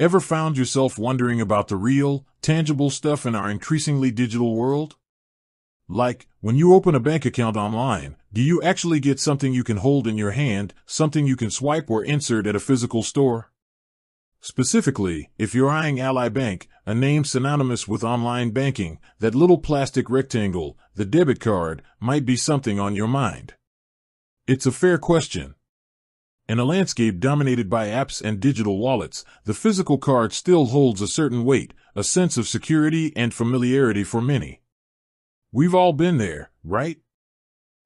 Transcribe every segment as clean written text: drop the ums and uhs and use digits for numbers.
Ever found yourself wondering about the real, tangible stuff in our increasingly digital world? Like, when you open a bank account online, do you actually get something you can hold in your hand, something you can swipe or insert at a physical store? Specifically, if you're eyeing Ally Bank, a name synonymous with online banking, that little plastic rectangle, the debit card, might be something on your mind. It's a fair question. In a landscape dominated by apps and digital wallets, the physical card still holds a certain weight, a sense of security and familiarity for many. We've all been there, right?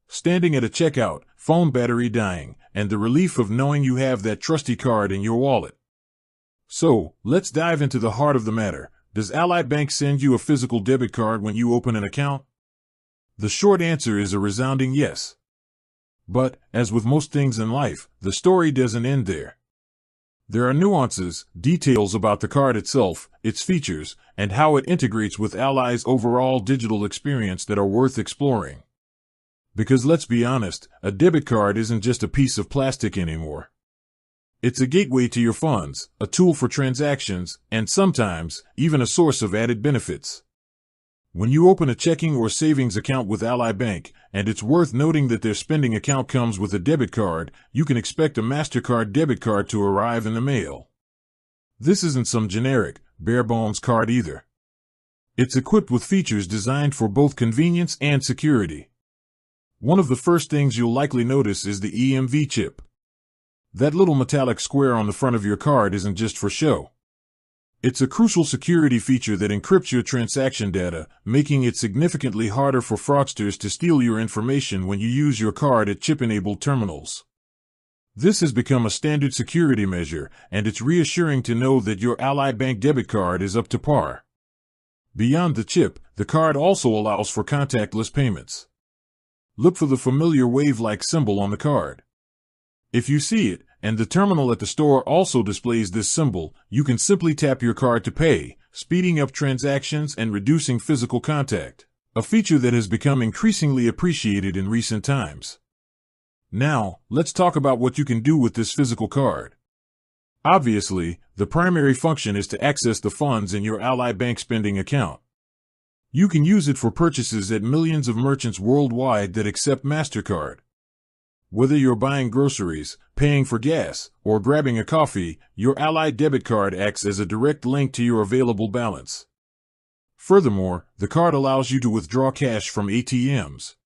Standing at a checkout, phone battery dying, and the relief of knowing you have that trusty card in your wallet. So, let's dive into the heart of the matter. Does Ally Bank send you a physical debit card when you open an account? The short answer is a resounding yes. But, as with most things in life, the story doesn't end there. There are nuances, details about the card itself, its features, and how it integrates with Ally's overall digital experience that are worth exploring. Because let's be honest, a debit card isn't just a piece of plastic anymore. It's a gateway to your funds, a tool for transactions, and sometimes, even a source of added benefits. When you open a checking or savings account with Ally Bank, and it's worth noting that their spending account comes with a debit card, you can expect a MasterCard debit card to arrive in the mail. This isn't some generic, bare-bones card either. It's equipped with features designed for both convenience and security. One of the first things you'll likely notice is the EMV chip. That little metallic square on the front of your card isn't just for show. It's a crucial security feature that encrypts your transaction data, making it significantly harder for fraudsters to steal your information when you use your card at chip-enabled terminals. This has become a standard security measure, and it's reassuring to know that your Ally Bank debit card is up to par. Beyond the chip, the card also allows for contactless payments. Look for the familiar wave-like symbol on the card. If you see it, and the terminal at the store also displays this symbol, you can simply tap your card to pay, speeding up transactions and reducing physical contact, a feature that has become increasingly appreciated in recent times. Now, let's talk about what you can do with this physical card. Obviously, the primary function is to access the funds in your Ally Bank spending account. You can use it for purchases at millions of merchants worldwide that accept MasterCard. Whether you're buying groceries, paying for gas, or grabbing a coffee, your Ally debit card acts as a direct link to your available balance. Furthermore, the card allows you to withdraw cash from ATMs.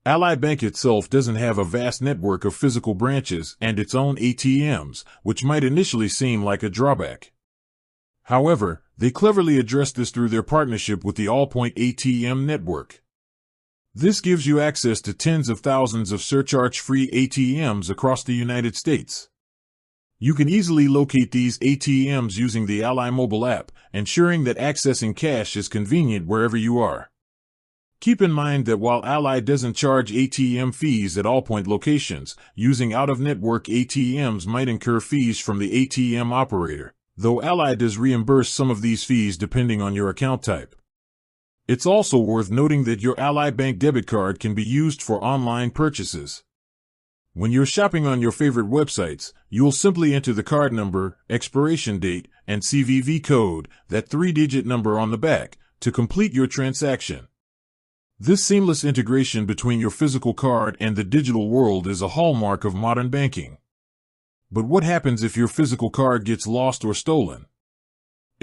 Ally Bank itself doesn't have a vast network of physical branches and its own ATMs, which might initially seem like a drawback. However, they cleverly address this through their partnership with the Allpoint ATM network. This gives you access to tens of thousands of surcharge-free ATMs across the United States. You can easily locate these ATMs using the Ally mobile app, ensuring that accessing cash is convenient wherever you are. Keep in mind that while Ally doesn't charge ATM fees at Allpoint locations, using out-of-network ATMs might incur fees from the ATM operator, though Ally does reimburse some of these fees depending on your account type. It's also worth noting that your Ally Bank debit card can be used for online purchases. When you're shopping on your favorite websites, you'll simply enter the card number, expiration date, and CVV code, that 3-digit number on the back, to complete your transaction. This seamless integration between your physical card and the digital world is a hallmark of modern banking. But what happens if your physical card gets lost or stolen?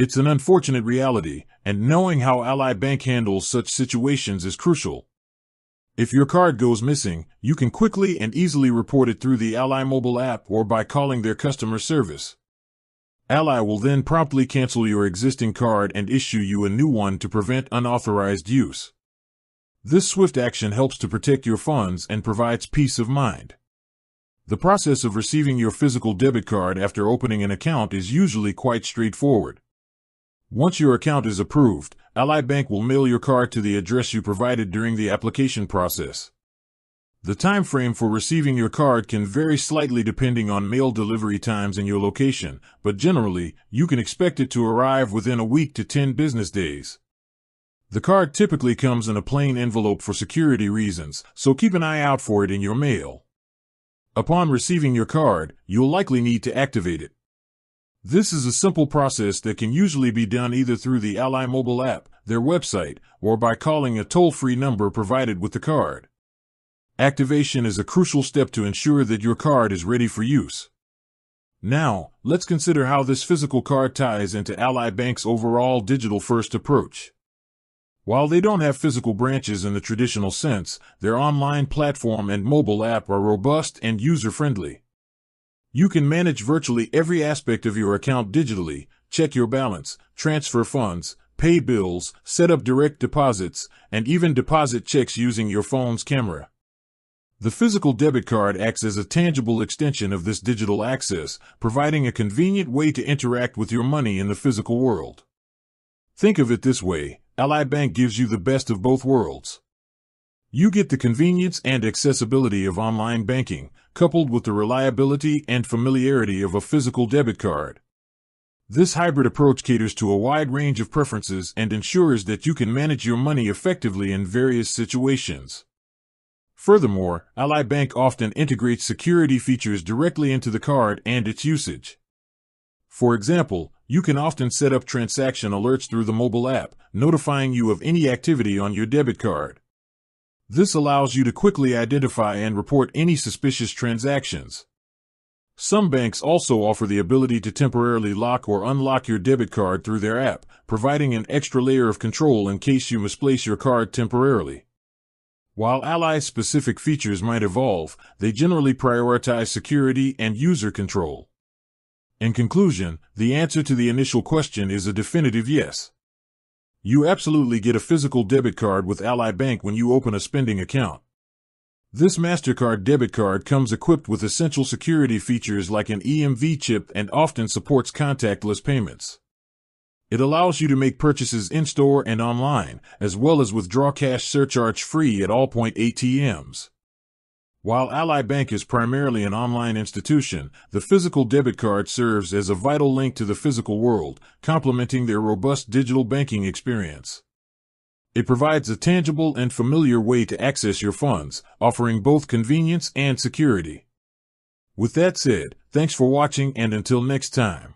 It's an unfortunate reality, and knowing how Ally Bank handles such situations is crucial. If your card goes missing, you can quickly and easily report it through the Ally mobile app or by calling their customer service. Ally will then promptly cancel your existing card and issue you a new one to prevent unauthorized use. This swift action helps to protect your funds and provides peace of mind. The process of receiving your physical debit card after opening an account is usually quite straightforward. Once your account is approved, Ally Bank will mail your card to the address you provided during the application process. The time frame for receiving your card can vary slightly depending on mail delivery times and your location, but generally, you can expect it to arrive within a week to 10 business days. The card typically comes in a plain envelope for security reasons, so keep an eye out for it in your mail. Upon receiving your card, you'll likely need to activate it. This is a simple process that can usually be done either through the Ally mobile app, their website, or by calling a toll-free number provided with the card. Activation is a crucial step to ensure that your card is ready for use. Now, let's consider how this physical card ties into Ally Bank's overall digital-first approach. While they don't have physical branches in the traditional sense, their online platform and mobile app are robust and user-friendly. You can manage virtually every aspect of your account digitally, check your balance, transfer funds, pay bills, set up direct deposits, and even deposit checks using your phone's camera. The physical debit card acts as a tangible extension of this digital access, providing a convenient way to interact with your money in the physical world. Think of it this way: Ally Bank gives you the best of both worlds. You get the convenience and accessibility of online banking, coupled with the reliability and familiarity of a physical debit card. This hybrid approach caters to a wide range of preferences and ensures that you can manage your money effectively in various situations. Furthermore, Ally Bank often integrates security features directly into the card and its usage. For example, you can often set up transaction alerts through the mobile app, notifying you of any activity on your debit card. This allows you to quickly identify and report any suspicious transactions. Some banks also offer the ability to temporarily lock or unlock your debit card through their app, providing an extra layer of control in case you misplace your card temporarily. While Ally's specific features might evolve, they generally prioritize security and user control. In conclusion, the answer to the initial question is a definitive yes. You absolutely get a physical debit card with Ally Bank when you open a spending account. This MasterCard debit card comes equipped with essential security features like an EMV chip and often supports contactless payments. It allows you to make purchases in-store and online, as well as withdraw cash surcharge-free at all point ATMs. While Ally Bank is primarily an online institution, the physical debit card serves as a vital link to the physical world, complementing their robust digital banking experience. It provides a tangible and familiar way to access your funds, offering both convenience and security. With that said, thanks for watching, and until next time.